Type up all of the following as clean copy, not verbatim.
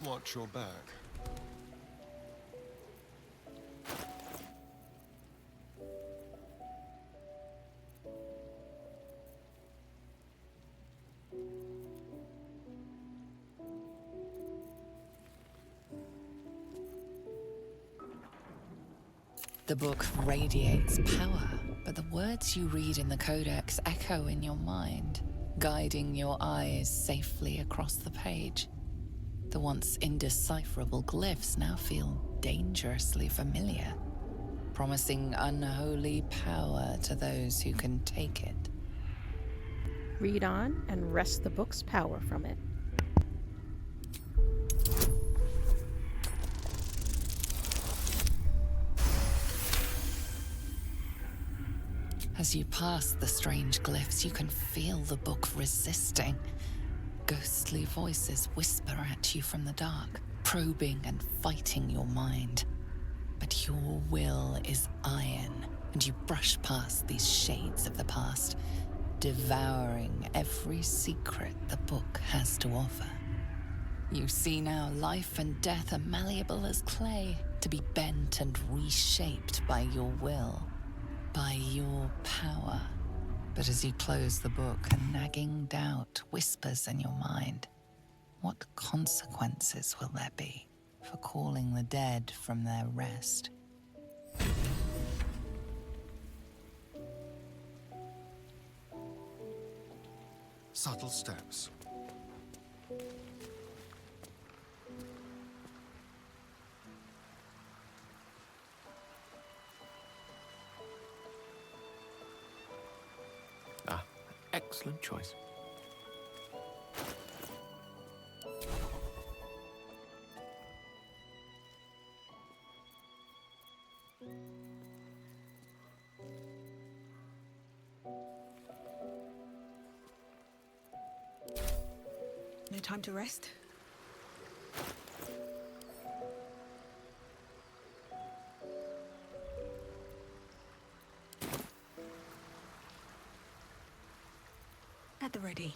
Watch your back. The book radiates power, but the words you read in the codex echo in your mind, guiding your eyes safely across the page. The once indecipherable glyphs now feel dangerously familiar, promising unholy power to those who can take it. Read on and wrest the book's power from it. As you pass the strange glyphs, you can feel the book resisting. Ghostly voices whisper at you from the dark, probing and fighting your mind. But your will is iron, and you brush past these shades of the past, devouring every secret the book has to offer. You see now life and death are malleable as clay, to be bent and reshaped by your will. By your power. But as you close the book, a nagging doubt whispers in your mind. What consequences will there be for calling the dead from their rest? Subtle steps. Excellent choice. No time to rest? At the ready.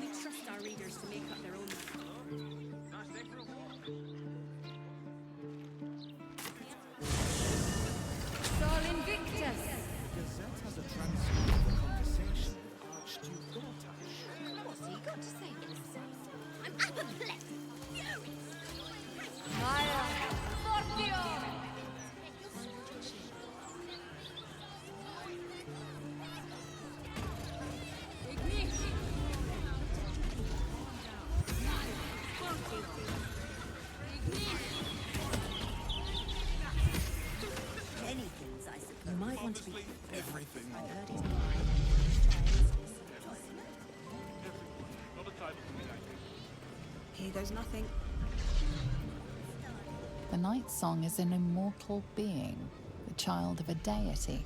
We trust our readers to make up their own mind. Sol Invictus! Gazette has a transcript of the conversation with Archduke Gortash. What's he got to say for himself? I'm apoplectic! Furious! Maya! Fortio! You might want to be... Everything. I've heard he's Here goes nothing. The night song is an immortal being, the child of a deity.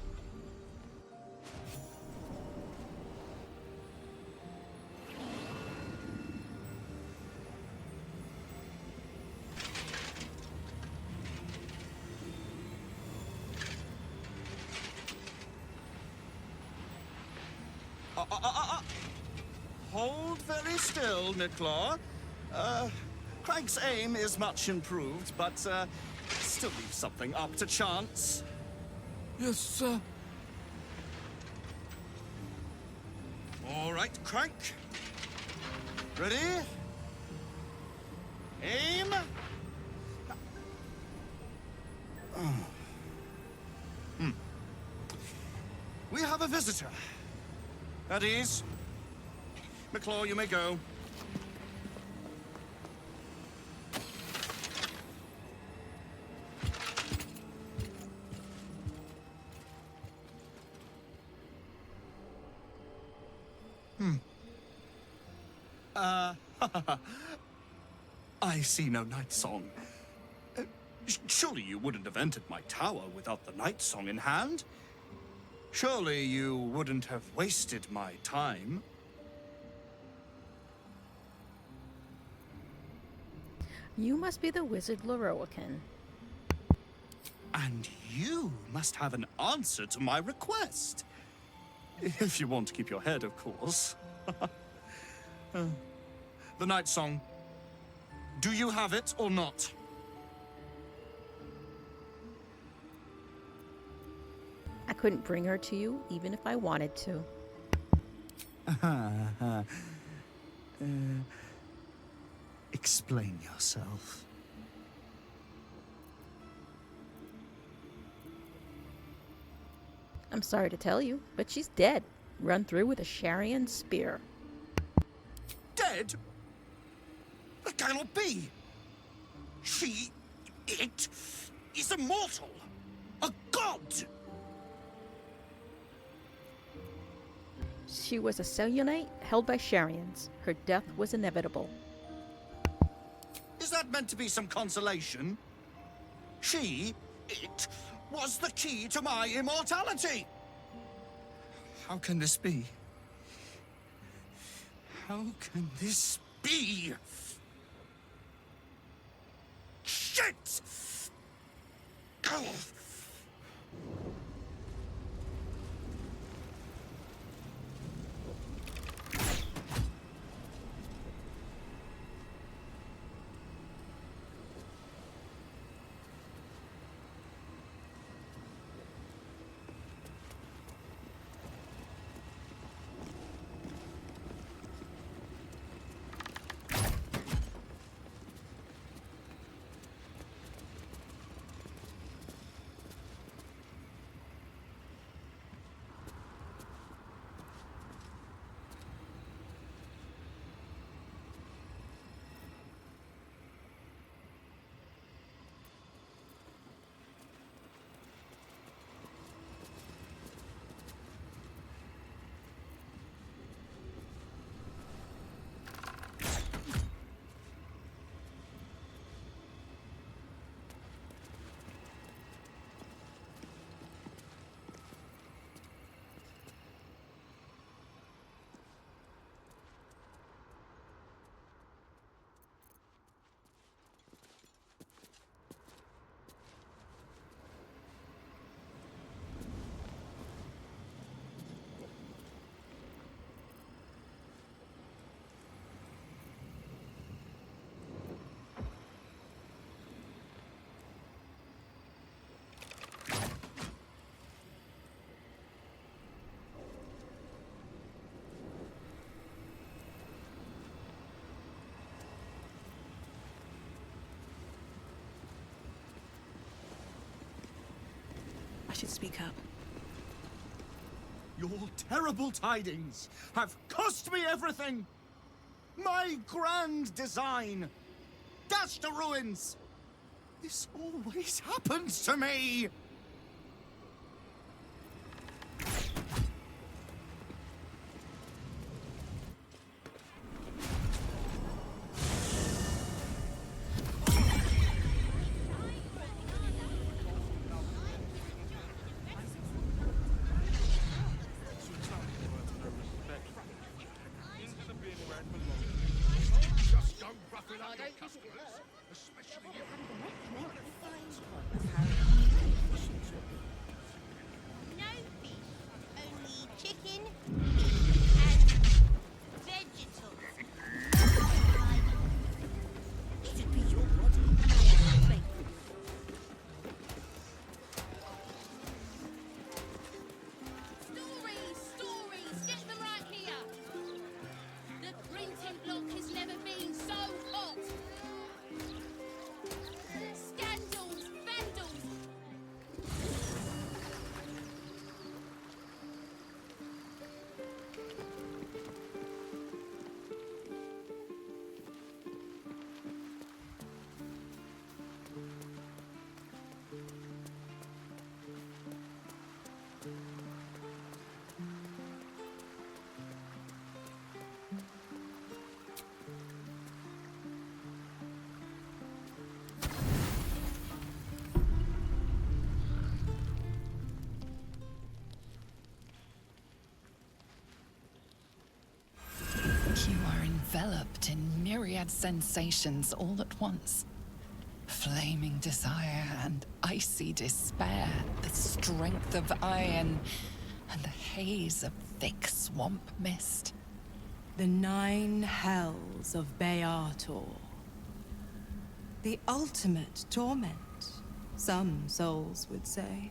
Hold very still, Nicklaw. Craig's aim is much improved, but still leaves something up to chance. Yes, sir. All right, Crank. Ready? Aim. We have a visitor. At ease. McClaw, you may go. I see no night song. Surely you wouldn't have entered my tower without the night song in hand? Surely you wouldn't have wasted my time? You must be the wizard Loroakan. And you must have an answer to my request. If you want to keep your head, of course. The night song. Do you have it or not? I couldn't bring her to you, even if I wanted to. Explain yourself. I'm sorry to tell you, but she's dead. Run through with a Sharian spear. Dead? That cannot be. It is immortal. A god. She was a Selunite held by Sharians. Her death was inevitable. Is that meant to be some consolation? It was the key to my immortality. How can this be? How can this be? Shit! Ugh. I should speak up. Your terrible tidings have cost me everything. My grand design. Dashed to ruins. This always happens to me. No fish, only chicken, meat, and vegetables. It'd be your body. Stories, get them right here. The printing block has never been so hot. Scandals, vandals. myriad sensations all at once. Flaming desire and icy despair, the strength of iron, and the haze of thick swamp mist. The 9 hells of Beator. The ultimate torment, some souls would say.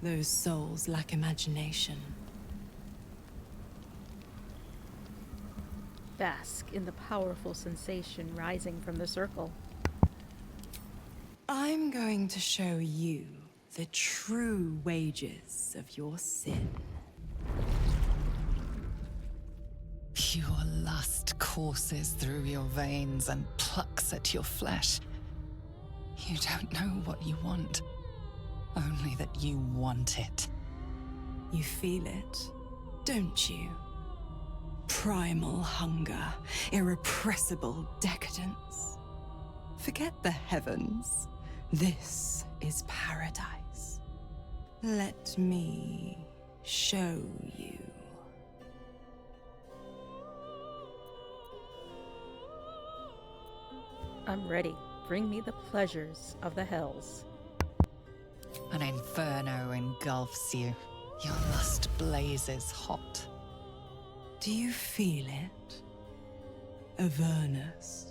Those souls lack imagination. Bask in the powerful sensation rising from the circle. I'm going to show you the true wages of your sin. Pure lust courses through your veins and plucks at your flesh. You don't know what you want, only that you want it. You feel it, don't you? Primal hunger, irrepressible decadence. Forget the heavens. This is paradise. Let me show you. I'm ready. Bring me the pleasures of the hells. An inferno engulfs you. Your lust blazes hot. Do you feel it? Avernus,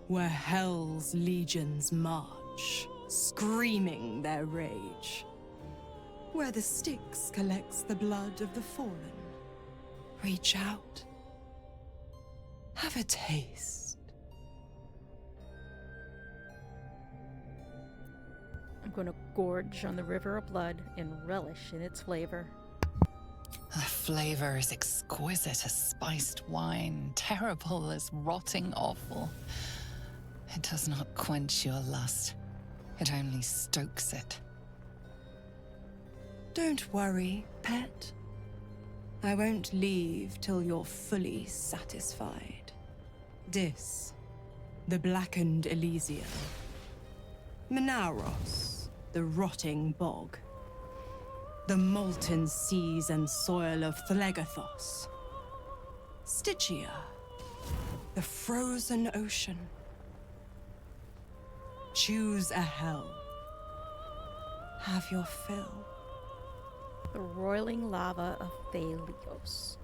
where hell's legions march, screaming their rage. Where the Styx collects the blood of the fallen. Reach out. Have a taste. I'm going to gorge on the river of blood and relish in its flavor. The flavor is exquisite as spiced wine, terrible as rotting offal. It does not quench your lust. It only stokes it. Don't worry, pet. I won't leave till you're fully satisfied. Dis, the blackened Elysium. Menaros, the rotting bog. The molten seas and soil of Thlegathos. Stygia, the frozen ocean. Choose a hell. Have your fill. The roiling lava of Thalios.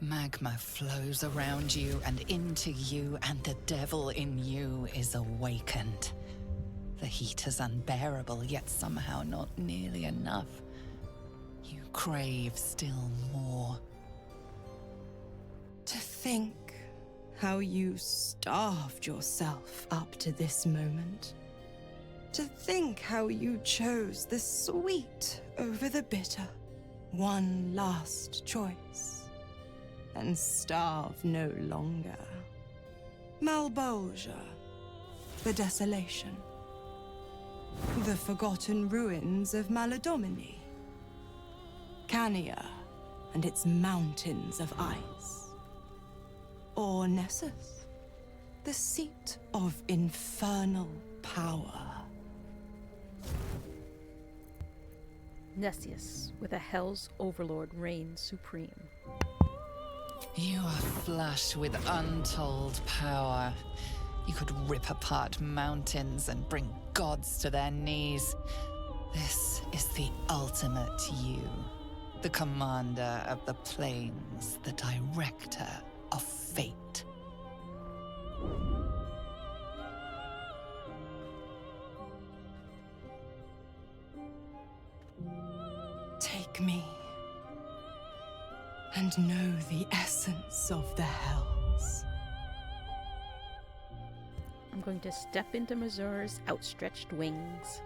Magma flows around you and into you, and the devil in you is awakened. The heat is unbearable, yet somehow not nearly enough. You crave still more. To think how you starved yourself up to this moment. To think how you chose the sweet over the bitter. One last choice. And starve no longer. Malbolgia, the desolation. The forgotten ruins of Maladomini. Cania and its mountains of ice. Or Nessus, the seat of infernal power. Nessius, with a hell's overlord reigns supreme. You are flush with untold power. You could rip apart mountains and bring gods to their knees. This is the ultimate you. The commander of the plains, the director of fate. Take me, and know the essence of the hells. I'm going to step into Mazur's outstretched wings.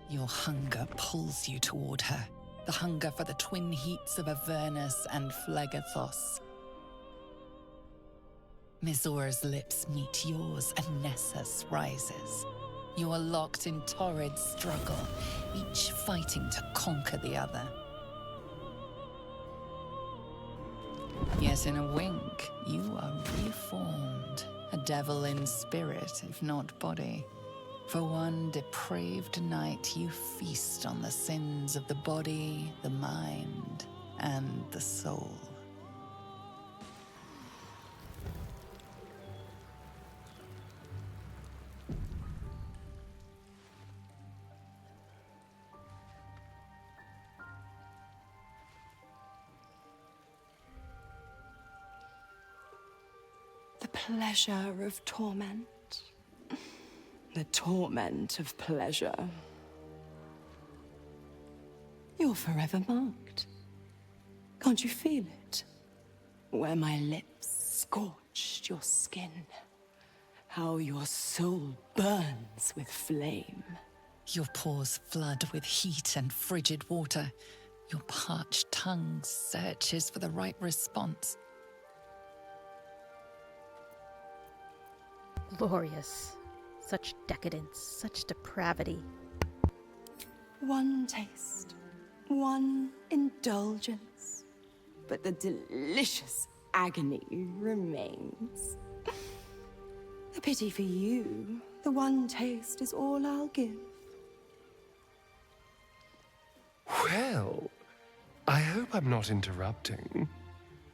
Your hunger pulls you toward her. The hunger for the twin heats of Avernus and Phlegathos. Mizor's lips meet yours and Nessus rises. You are locked in torrid struggle, each fighting to conquer the other. Yet in a wink, you are reformed, a devil in spirit, if not body. For one depraved night, you feast on the sins of the body, the mind, and the soul. The pleasure of torment. The torment of pleasure. You're forever marked. Can't you feel it? Where my lips scorched your skin. How your soul burns with flame. Your pores flood with heat and frigid water. Your parched tongue searches for the right response. Glorious. Such decadence, such depravity. One taste, one indulgence, but the delicious agony remains. A pity for you, the one taste is all I'll give. Well, I hope I'm not interrupting.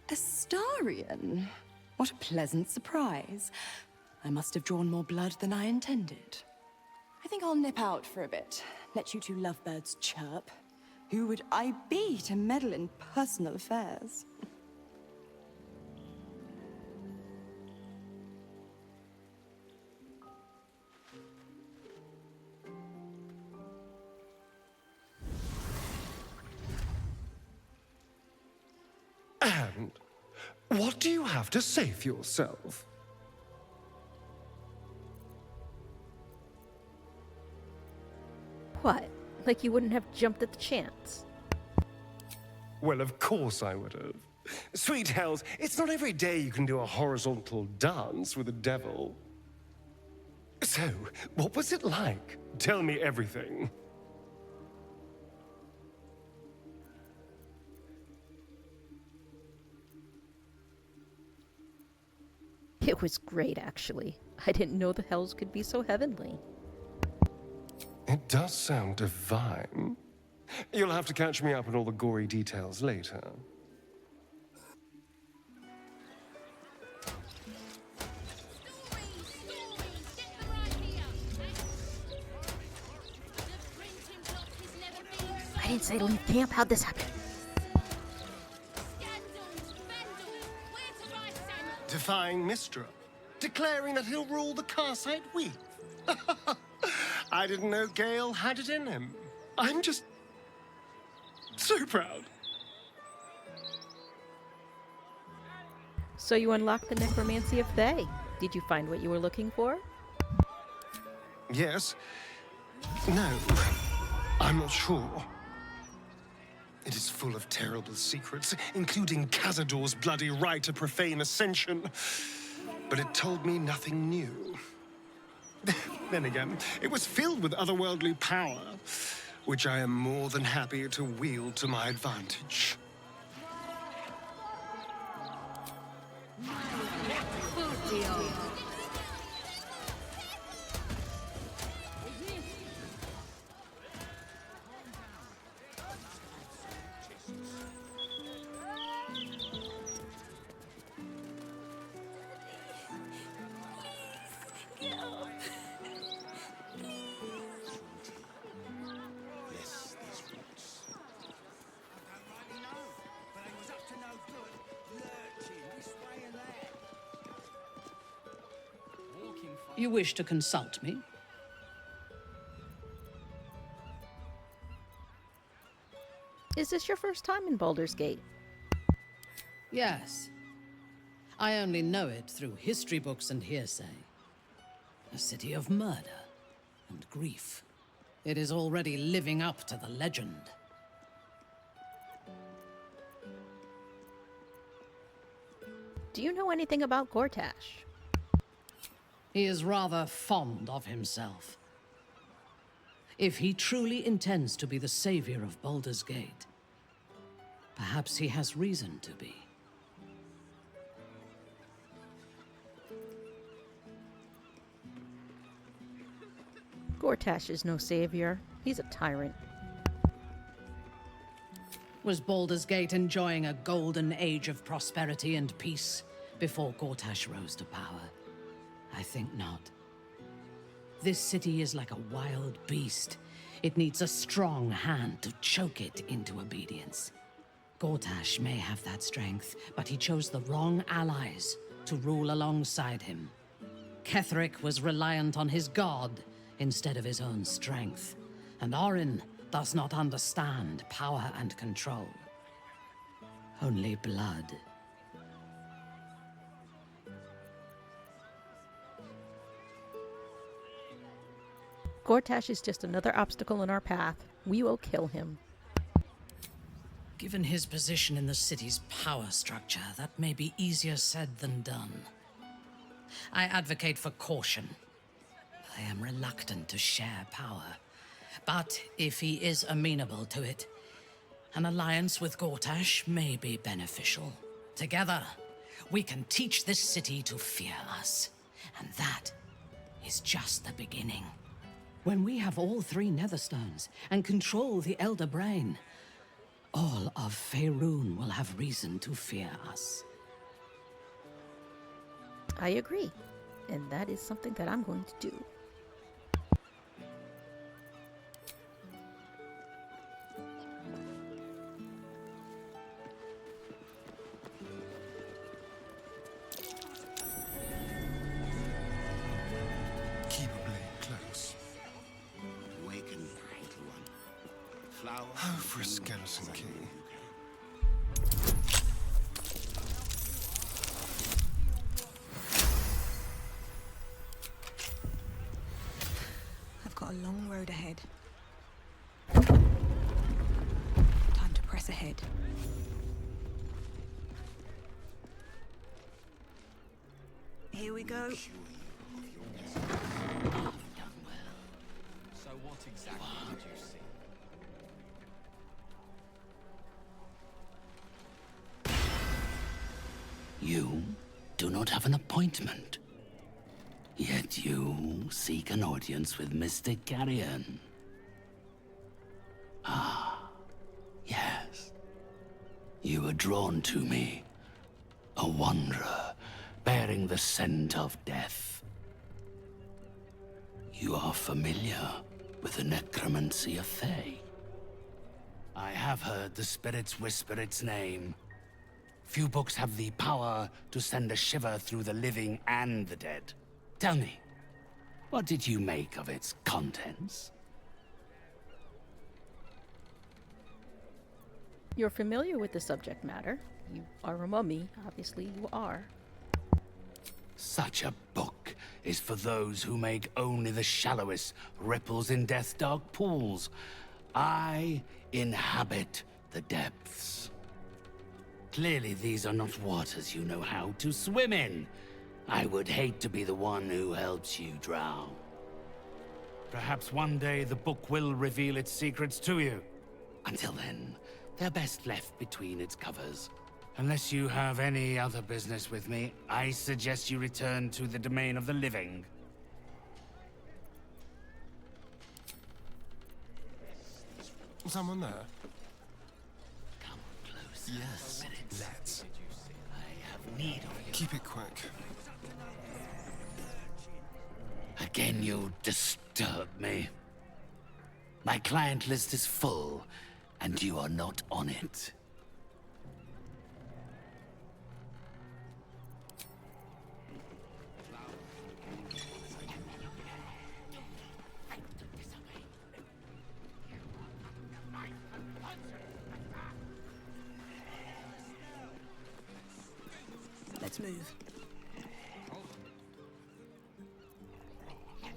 Astarion? What a pleasant surprise. I must have drawn more blood than I intended. I think I'll nip out for a bit, let you two lovebirds chirp. Who would I be to meddle in personal affairs? And what do you have to say for yourself? What? Like you wouldn't have jumped at the chance. Well, of course I would have. Sweet hells, it's not every day you can do a horizontal dance with a devil. So, what was it like? Tell me everything. It was great, actually. I didn't know the hells could be so heavenly. It does sound divine. You'll have to catch me up on all the gory details later. I didn't say to leave camp. How'd this happen? Defying Mistra, declaring that he'll rule the Karsite Weave. I didn't know Gale had it in him. I'm just so proud. So you unlocked the necromancy of Thay. Did you find what you were looking for? Yes. No. I'm not sure. It is full of terrible secrets, including Cazador's bloody right to profane ascension. But it told me nothing new. Then again, it was filled with otherworldly power, which I am more than happy to wield to my advantage. You wish to consult me? Is this your first time in Baldur's Gate? Yes. I only know it through history books and hearsay. A city of murder and grief. It is already living up to the legend. Do you know anything about Gortash? He is rather fond of himself. If he truly intends to be the savior of Baldur's Gate, perhaps he has reason to be. Gortash is no savior. He's a tyrant. Was Baldur's Gate enjoying a golden age of prosperity and peace before Gortash rose to power? I think not. This city is like a wild beast. It needs a strong hand to choke it into obedience. Gortash may have that strength, but he chose the wrong allies to rule alongside him. Ketheric was reliant on his god instead of his own strength, and Orin does not understand power and control. Only blood. Gortash is just another obstacle in our path. We will kill him. Given his position in the city's power structure, that may be easier said than done. I advocate for caution. I am reluctant to share power. But if he is amenable to it, an alliance with Gortash may be beneficial. Together, we can teach this city to fear us. And that is just the beginning. When we have all three Netherstones and control the Elder Brain, all of Faerun will have reason to fear us. I agree. And that is something that I'm going to do. Keep a blade close. Awaken, little one. Flower. Oh, for a skeleton key. I've got a long road ahead. Time to press ahead. Here we go. So what exactly did you see? You do not have an appointment. Yet you seek an audience with Mystic Carrion. Ah, yes. You were drawn to me. A wanderer, bearing the scent of death. You are familiar with the necromancy of Fae. I have heard the spirits whisper its name. Few books have the power to send a shiver through the living and the dead. Tell me, what did you make of its contents? You're familiar with the subject matter. You are a mummy. Obviously, you are. Such a book is for those who make only the shallowest ripples in death's dark pools. I inhabit the depths. Clearly, these are not waters you know how to swim in. I would hate to be the one who helps you drown. Perhaps one day the book will reveal its secrets to you. Until then, they're best left between its covers. Unless you have any other business with me, I suggest you return to the domain of the living. Someone there? Come closer. Yes, let's. I have need of you. Keep it quick. Again, you disturb me. My client list is full, and you are not on it. Let's move.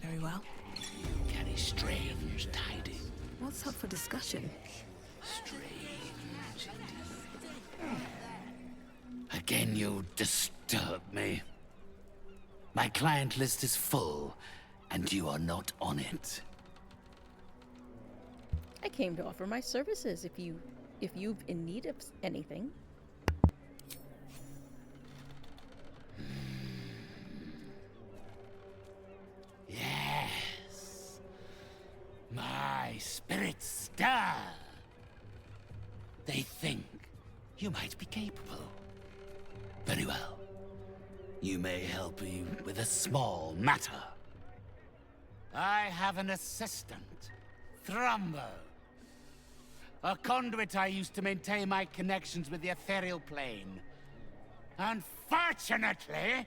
Very well. You carry strange tidings. What's up for discussion? Strange. Again, you disturb me. My client list is full, and you are not on it. I came to offer my services if you've in need of anything. Yes. My spirits stir. They think you might be capable. Very well. You may help me with a small matter. I have an assistant, Thrumbo. A conduit I used to maintain my connections with the ethereal plane. Unfortunately,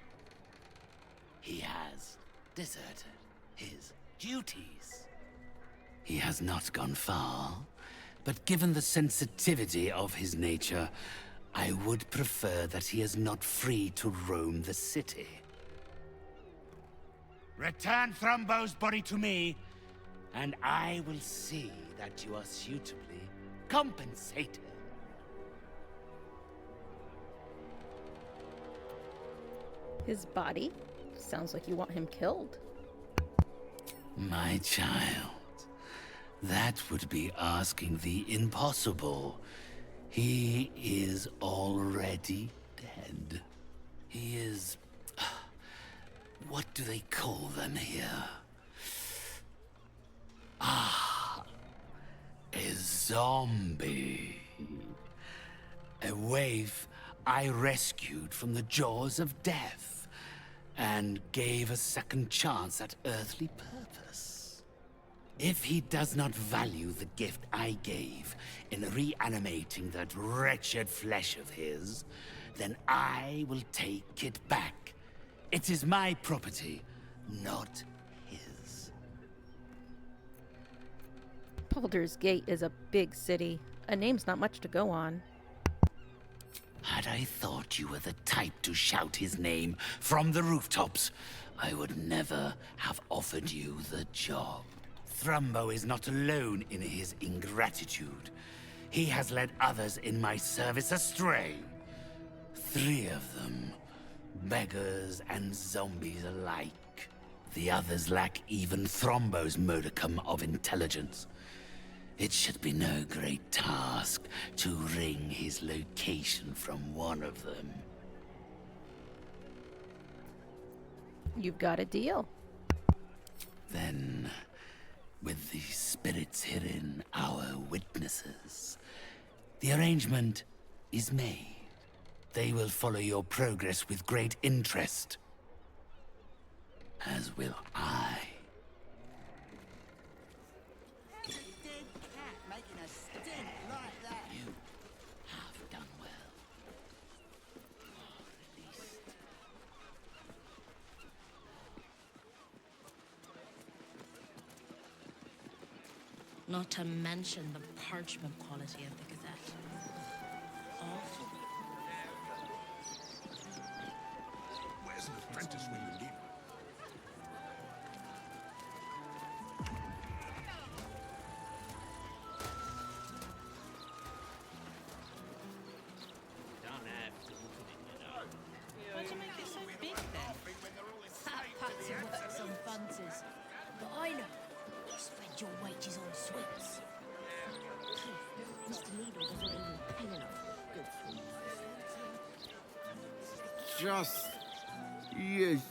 he has deserted his duties. He has not gone far, but given the sensitivity of his nature, I would prefer that he is not free to roam the city. Return Thrumbo's body to me, and I will see that you are suitably compensated. His body? Sounds like you want him killed. My child, that would be asking the impossible. He is already dead. He is... what do they call them here? Ah, a zombie. A waif I rescued from the jaws of death and gave a second chance at earthly purpose. If he does not value the gift I gave in reanimating that wretched flesh of his, then I will take it back. It is my property, not his. Baldur's Gate is a big city. A name's not much to go on. Had I thought you were the type to shout his name from the rooftops, I would never have offered you the job. Thrumbo is not alone in his ingratitude. He has led others in my service astray. 3 of them, beggars and zombies alike. The others lack even Thrumbo's modicum of intelligence. It should be no great task to wring his location from one of them. You've got a deal. Then, with the spirits herein our witnesses, the arrangement is made. They will follow your progress with great interest. As will I. You have done well. Not to mention the parchment quality of the Gazette. Awful. Where's an apprentice when you need one? Why'd you make it so big then? Patsy works on fancies. But I know. You spend your wages on sweets. Mr. Needle doesn't even pay enough. Good for you. Just... yes.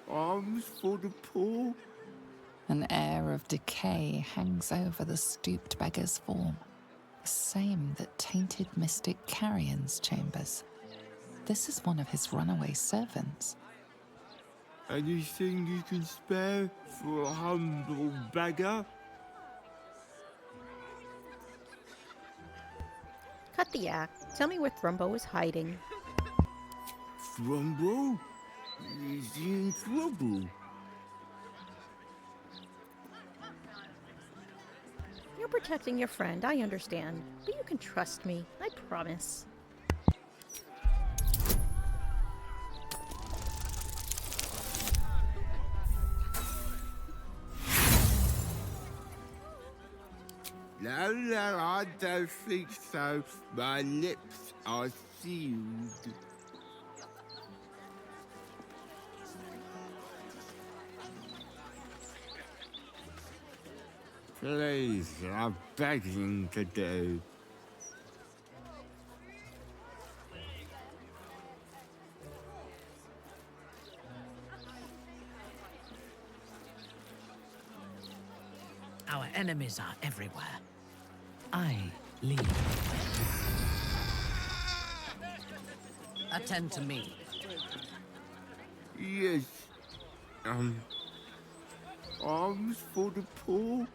Alms for the poor? An air of decay hangs over the stooped beggar's form, the same that tainted mystic Carrion's chambers. This is one of his runaway servants. Anything you can spare for a humble beggar? Cut the act. Tell me where Thrumbo is hiding. Thrumbo? Is he in trouble? You're protecting your friend, I understand. But you can trust me, I promise. No, I don't think so. My lips are sealed. Please, I'm begging to do. Our enemies are everywhere. I lead. Attend to me. Yes. Arms for the poor?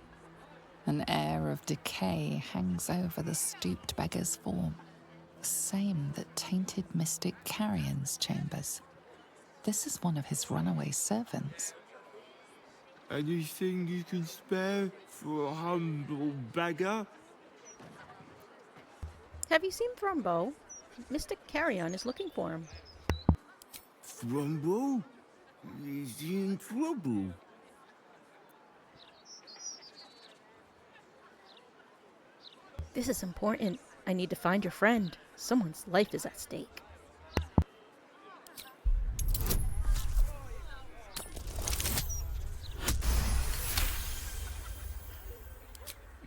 An air of decay hangs over the stooped beggar's form, the same that tainted mystic Carrion's chambers. This is one of his runaway servants. Anything you can spare for a humble beggar? Have you seen Thrumbo? Mystic Carrion is looking for him. Thrumbo? Is he in trouble? This is important. I need to find your friend. Someone's life is at stake.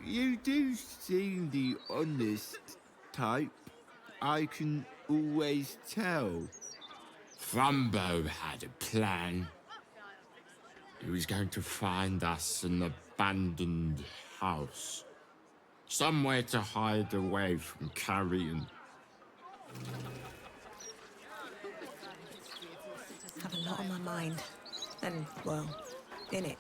You do seem the honest type. I can always tell. Thrumbo had a plan. He was going to find us an abandoned house. Somewhere to hide away from Carrion. Have a lot on my mind. And, well, in it.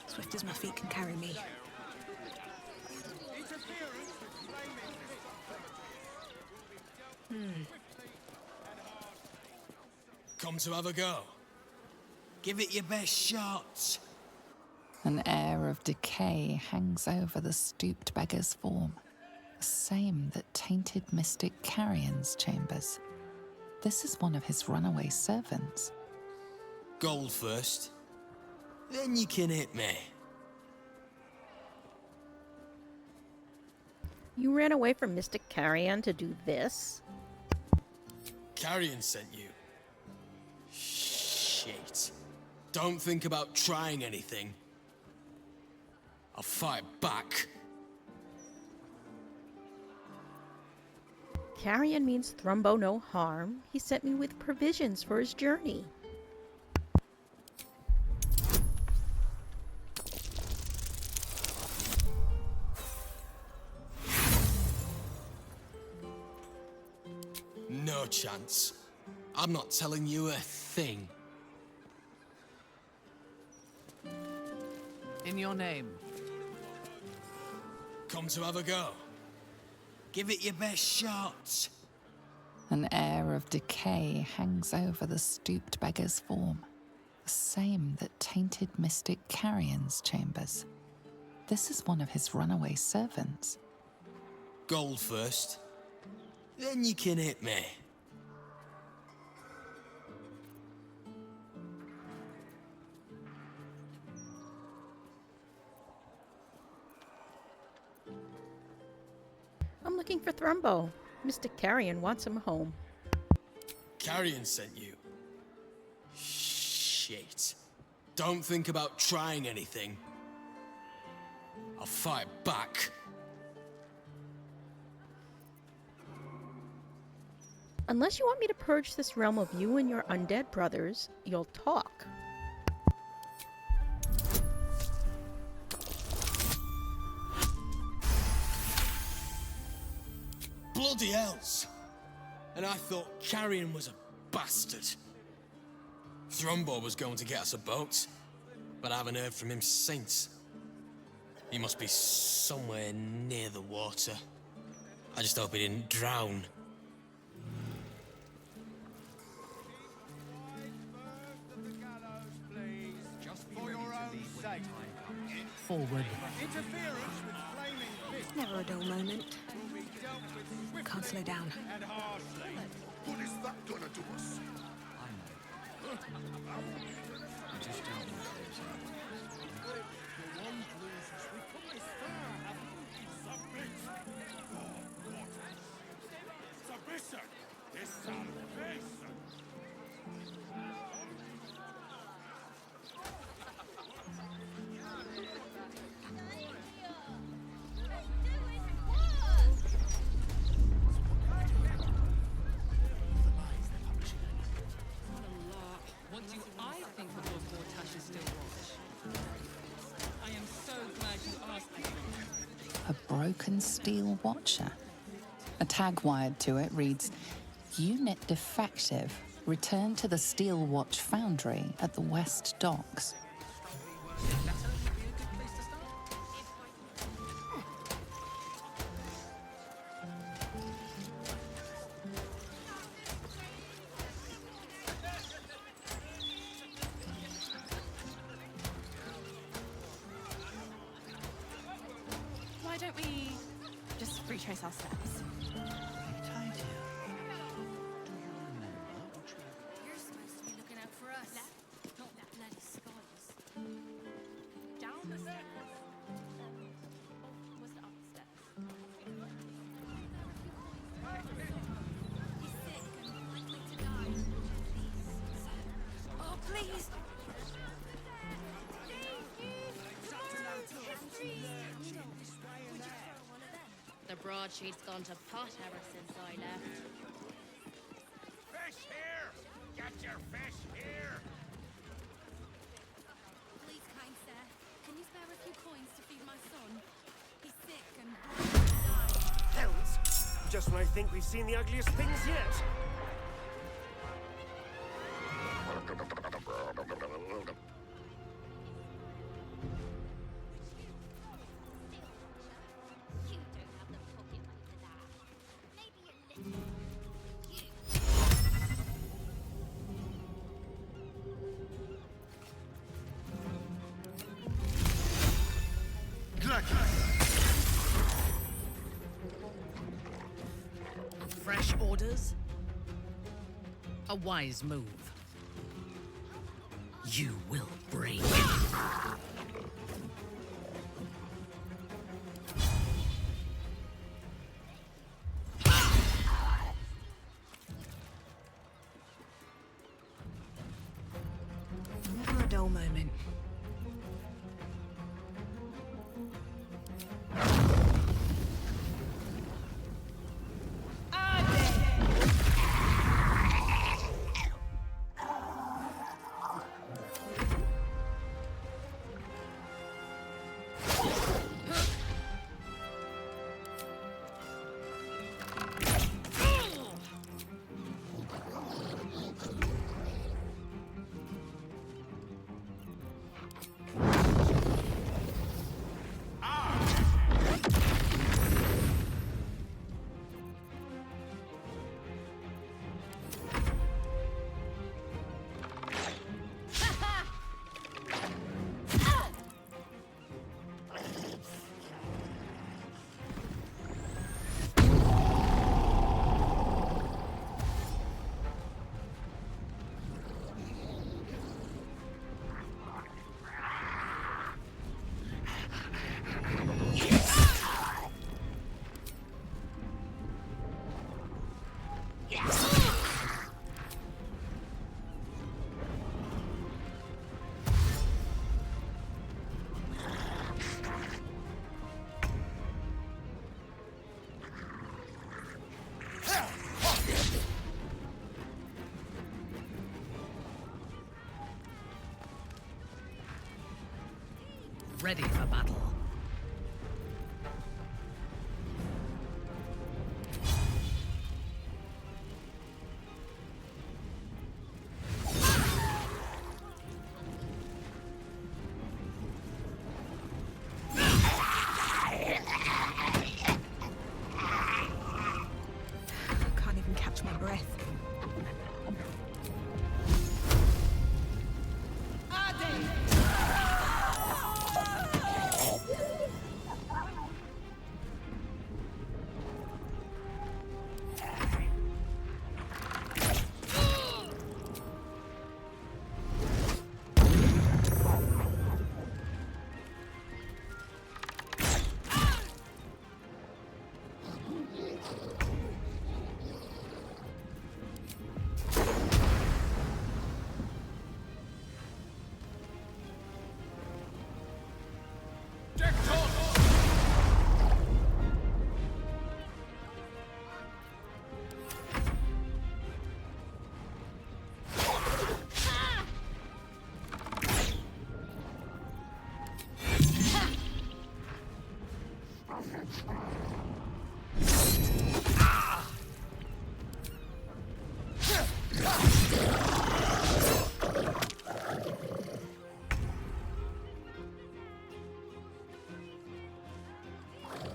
Swift as my feet can carry me. Come to have a go. Give it your best shot. An air of decay hangs over the stooped beggar's form, the same that tainted mystic Carrion's chambers. This is one of his runaway servants. Gold first. Then you can hit me. You ran away from Mystic Carrion to do this? Carrion sent you. Shit. Don't think about trying anything. I'll fight back. Carrion means Thrumbo no harm. He sent me with provisions for his journey. No chance. I'm not telling you a thing. In your name. Come to have a go. Give it your best shot. An air of decay hangs over the stooped beggar's form, the same that tainted mystic Carrion's chambers. This is one of his runaway servants. Gold first. Then you can hit me. I'm looking for Thrumbo. Mystic Carrion wants him home. Carrion sent you. Shit. Don't think about trying anything. I'll fight back. Unless you want me to purge this realm of you and your undead brothers, you'll talk. Bloody hells! And I thought Carrion was a bastard. Thrumbo was going to get us a boat, but I haven't heard from him since. He must be somewhere near the water. I just hope he didn't drown. Forward. Never a dull moment. Can't slow down. What is that gonna do us? broken steel watcher. A tag wired to it reads, "Unit defective. Return to the Steel Watch Foundry at the West Docks." Why don't we just retrace our steps? You're supposed to be looking out for us. Not that bloody skies. Down the stairs. Was it upstairs? He's sick and likely to die. Oh, please. The broadsheet's gone to pot ever since I left. Fish here! Get your fish here! Please, kind sir, can you spare a few coins to feed my son? He's sick and Hells! Just when I think we've seen the ugliest things yet. You don't have the pocket money for that. Maybe a little. Fresh orders? A wise move. You will break. Never a dull moment. Ready for battle. Can't even catch my breath.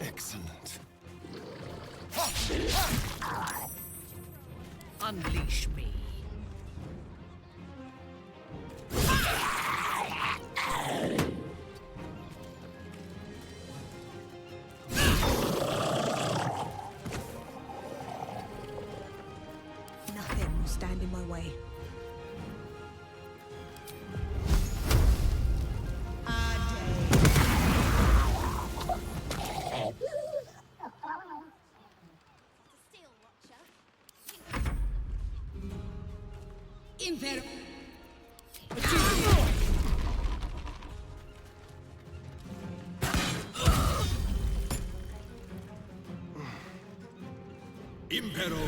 Excellent. Unleash me. Nothing will stand in my way. Impero. Impero.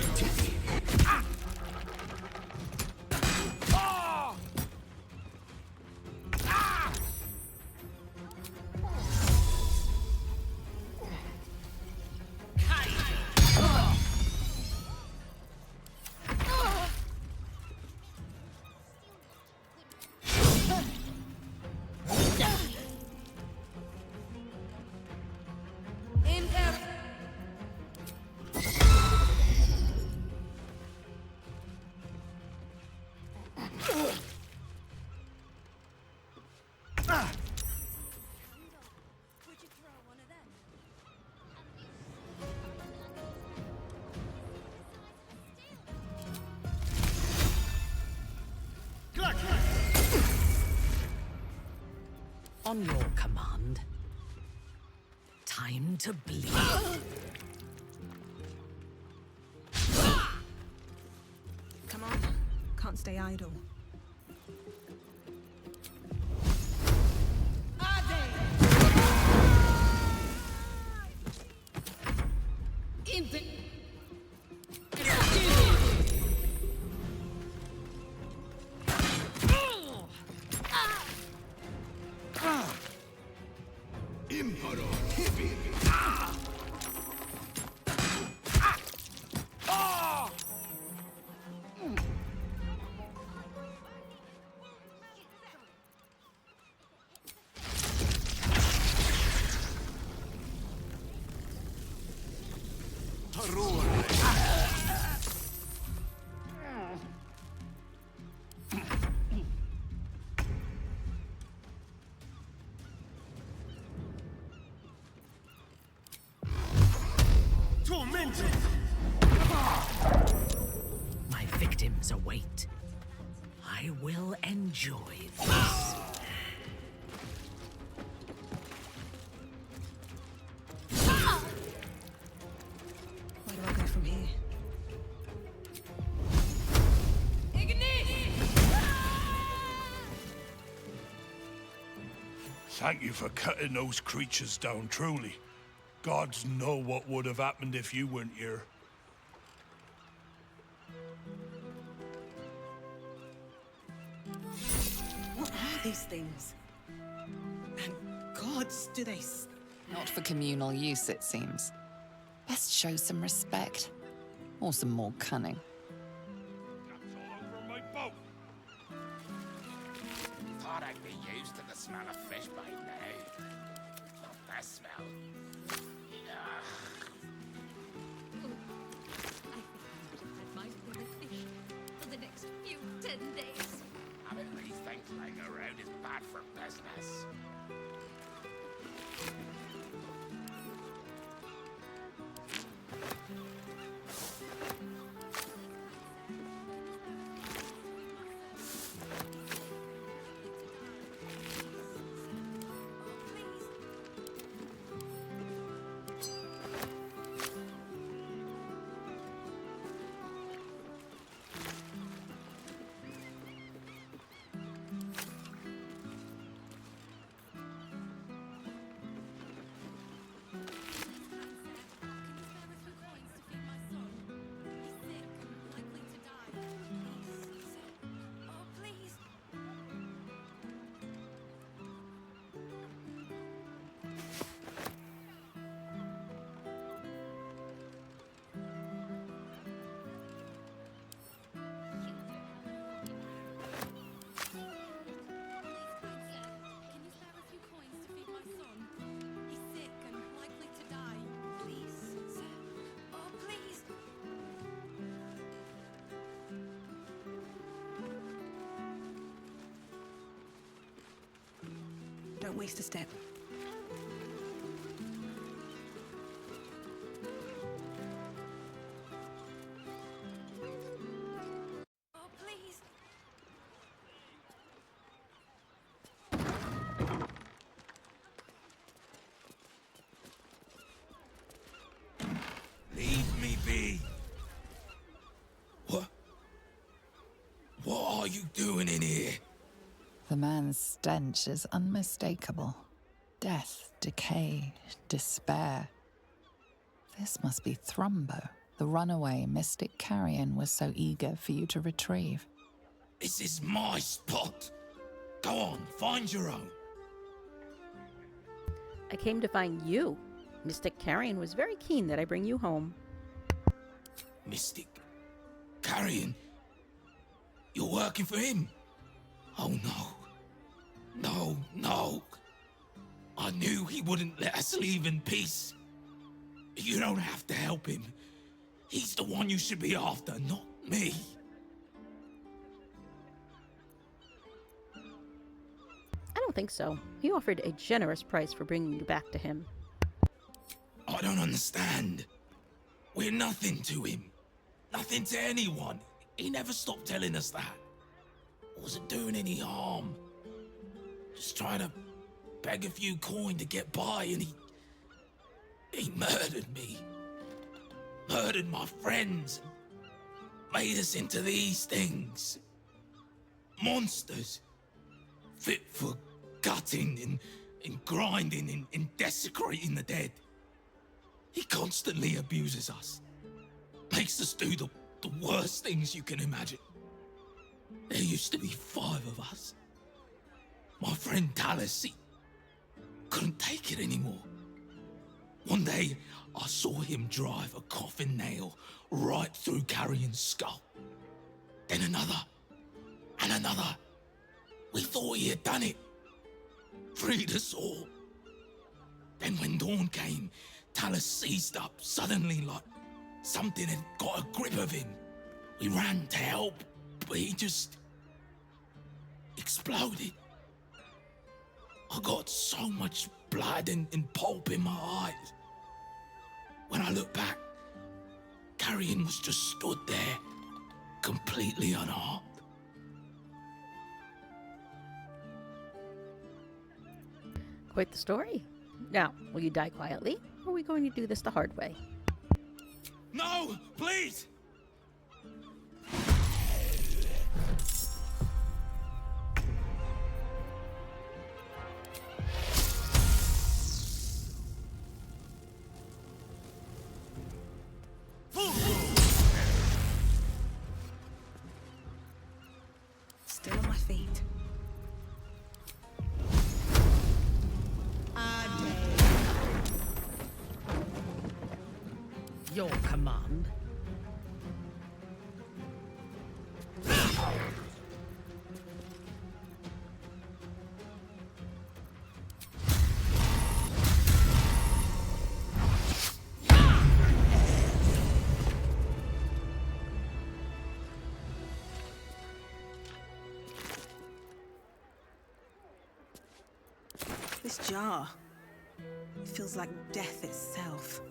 On your command. Time to bleed. Come on. Can't stay idle. Tormented! My victims await. I will enjoy this. Where do I go from here? Thank you for cutting those creatures down, truly. Gods know what would have happened if you weren't here. What are these things? And gods, do they... Not for communal use, it seems. Best show some respect. Or some more cunning. Over my boat. Thought I'd be used to the smell of fish by now. Not that smell. My little fish for the next few 10 days. Having these things lying around is bad for business. Don't waste a step. Oh, please. Leave me be. What are you doing in here? The man's stench is unmistakable. Death, decay, despair. This must be Thrumbo, the runaway mystic carrion was so eager for you to retrieve. This is my spot. Go on, find your own. I came to find you. Mystic Carrion was very keen that I bring you home. Mystic Carrion? You're working for him? Oh no. No. I knew he wouldn't let us leave in peace. You don't have to help him. He's the one you should be after, not me. I don't think so. He offered a generous price for bringing you back to him. I don't understand. We're nothing to him. Nothing to anyone. He never stopped telling us that. Wasn't doing any harm. Just trying to beg a few coin to get by, and he murdered me. Murdered my friends. Made us into these things. Monsters. Fit for gutting and grinding and desecrating the dead. He constantly abuses us. Makes us do the worst things you can imagine. There used to be 5 of us. My friend Talus, he couldn't take it anymore. One day, I saw him drive a coffin nail right through Carrion's skull. Then another, and another. We thought he had done it. Freed us all. Then when dawn came, Talus seized up suddenly like something had got a grip of him. We ran to help, but he just exploded. I got so much blood and pulp in my eyes. When I look back, Carrion was just stood there, completely unharmed. Quite the story. Now, will you die quietly, or are we going to do this the hard way? No, please! Still on my feet. Your command. This jar. It feels like death itself.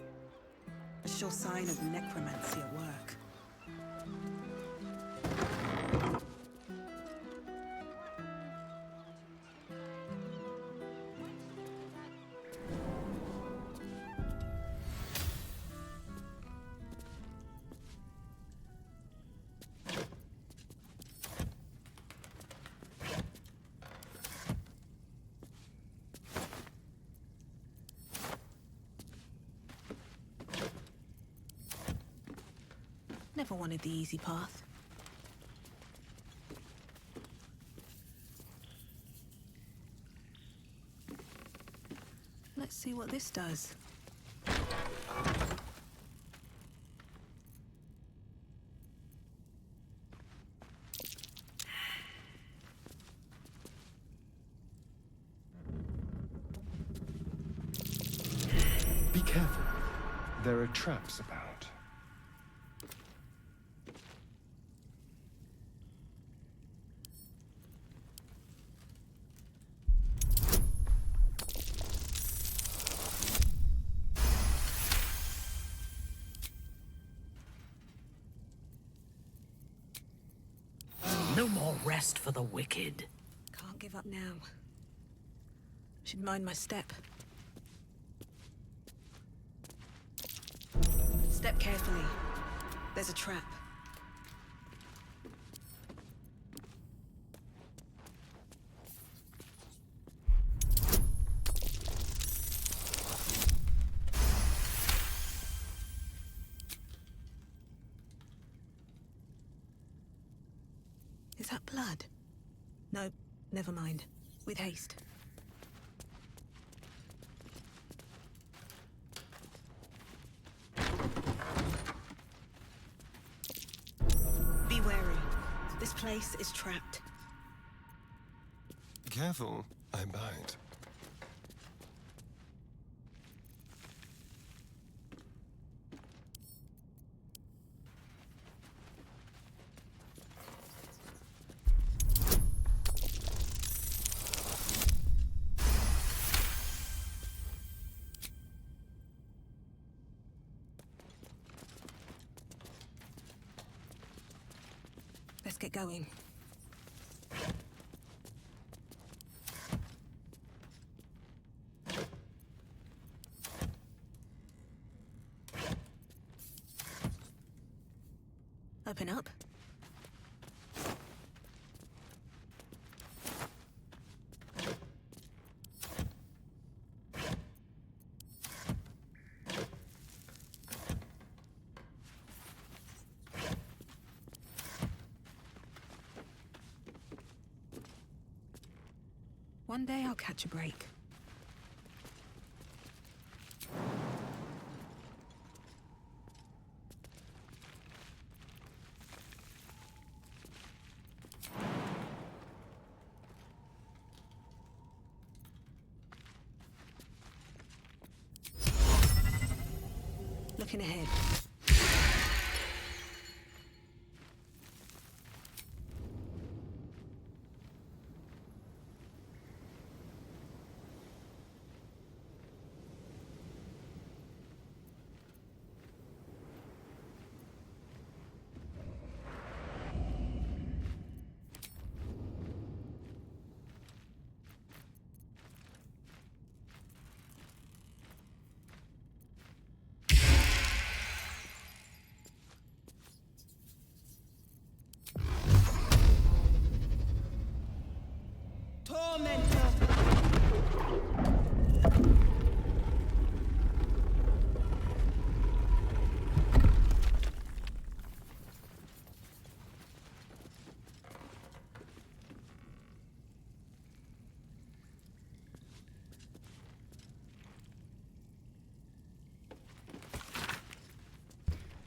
A sure sign of necromancy at work. Never wanted the easy path. Let's see what this does. Be careful. There are traps about. No more rest for the wicked. Can't give up now. Should mind my step. Step carefully. There's a trap. Is that blood? No, never mind. With haste. Be wary. This place is trapped. Careful, I bite. Let's get going. Open up. One day I'll catch a break. Looking ahead.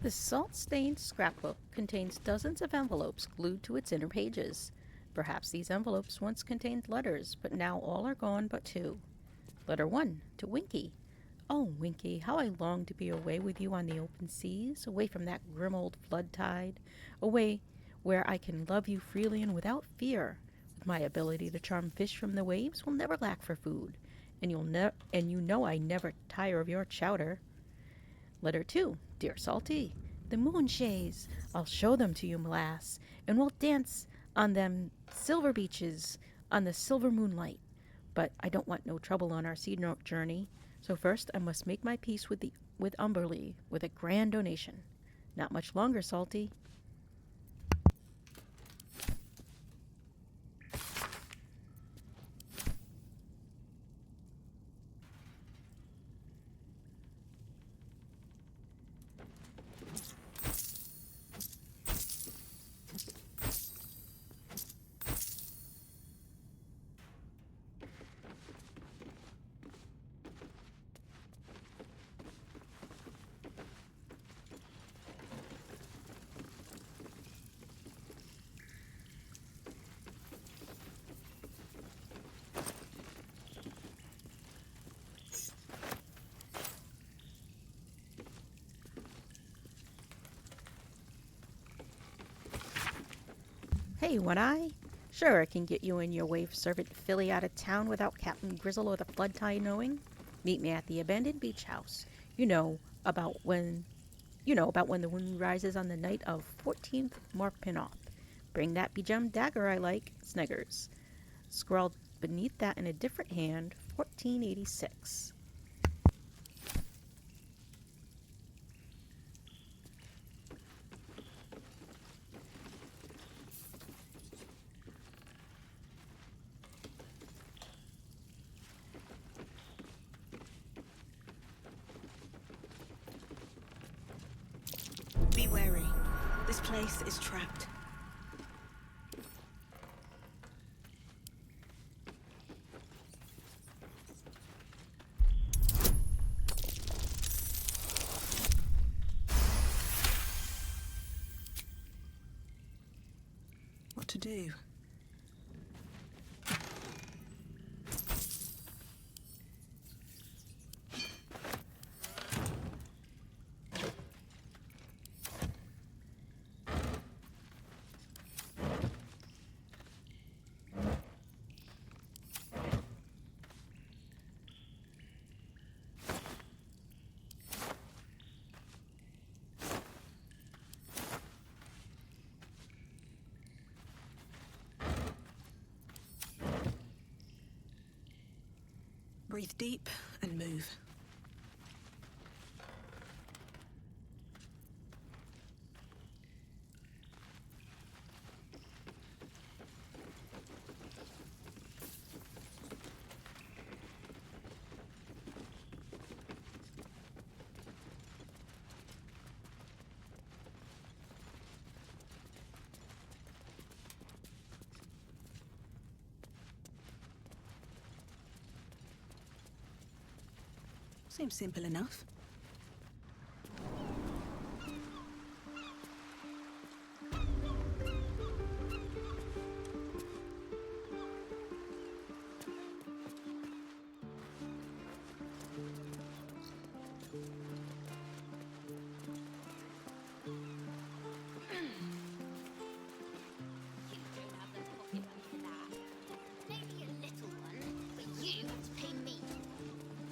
The salt-stained scrapbook contains dozens of envelopes glued to its inner pages. Perhaps these envelopes once contained letters, but now all are gone but two. Letter 1, to Winky. Oh, Winky, how I long to be away with you on the open seas, away from that grim old flood tide, away where I can love you freely and without fear. With my ability to charm fish from the waves, we'll never lack for food, and you know I never tire of your chowder. Letter 2, dear Salty, the moonshays. I'll show them to you, lass, and we'll dance on them silver beaches on the silver moonlight. But I don't want no trouble on our sea journey, so first I must make my peace with Umberlee with a grand donation. Not much longer, Salty. Hey, One Eye. Sure, I can get you and your wave servant Philly out of town without Captain Grizzle or the flood tide knowing. Meet me at the abandoned beach house. You know about when the moon rises on the night of 14th Morpinoth. Bring that be-gemmed dagger I like, Sniggers. Scrawled beneath that in a different hand, 1486. Be wary. This place is trapped. What to do? Breathe deep and move. Seems simple enough.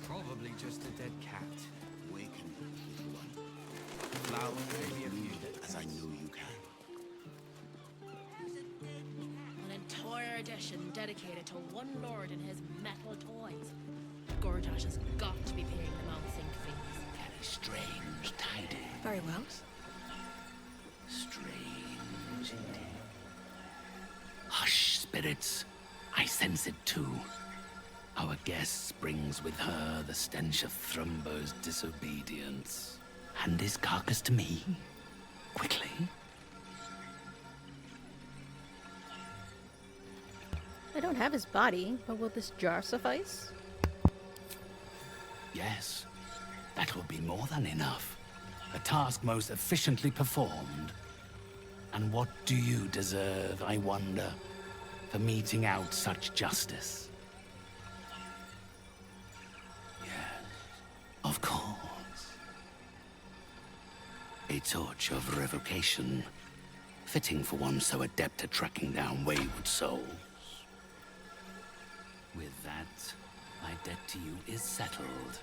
Probably just a dead cat. Waken, little one. Flower, maybe a few bits. As I know you can. An entire edition dedicated to one lord and his metal toys. Gortash has got to be paying them out think fees. Very strange tidings. Very well. Strange indeed. Hush, spirits. I sense it too. Our guest brings with her the stench of Thrumbo's disobedience. Hand his carcass to me. Quickly. I don't have his body, but will this jar suffice? Yes, that will be more than enough. A task most efficiently performed. And what do you deserve, I wonder, for meting out such justice? Of course. A torch of revocation, fitting for one so adept at tracking down wayward souls. With that, my debt to you is settled.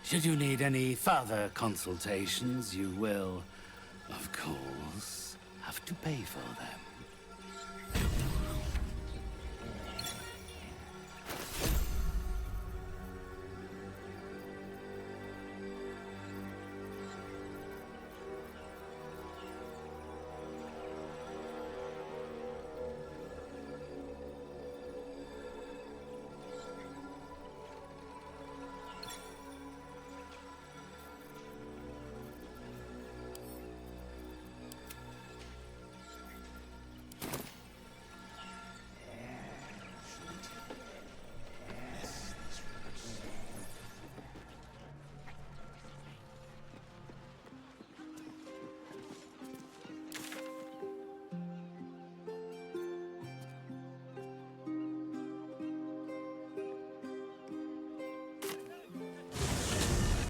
Should you need any further consultations, you will, of course, have to pay for them.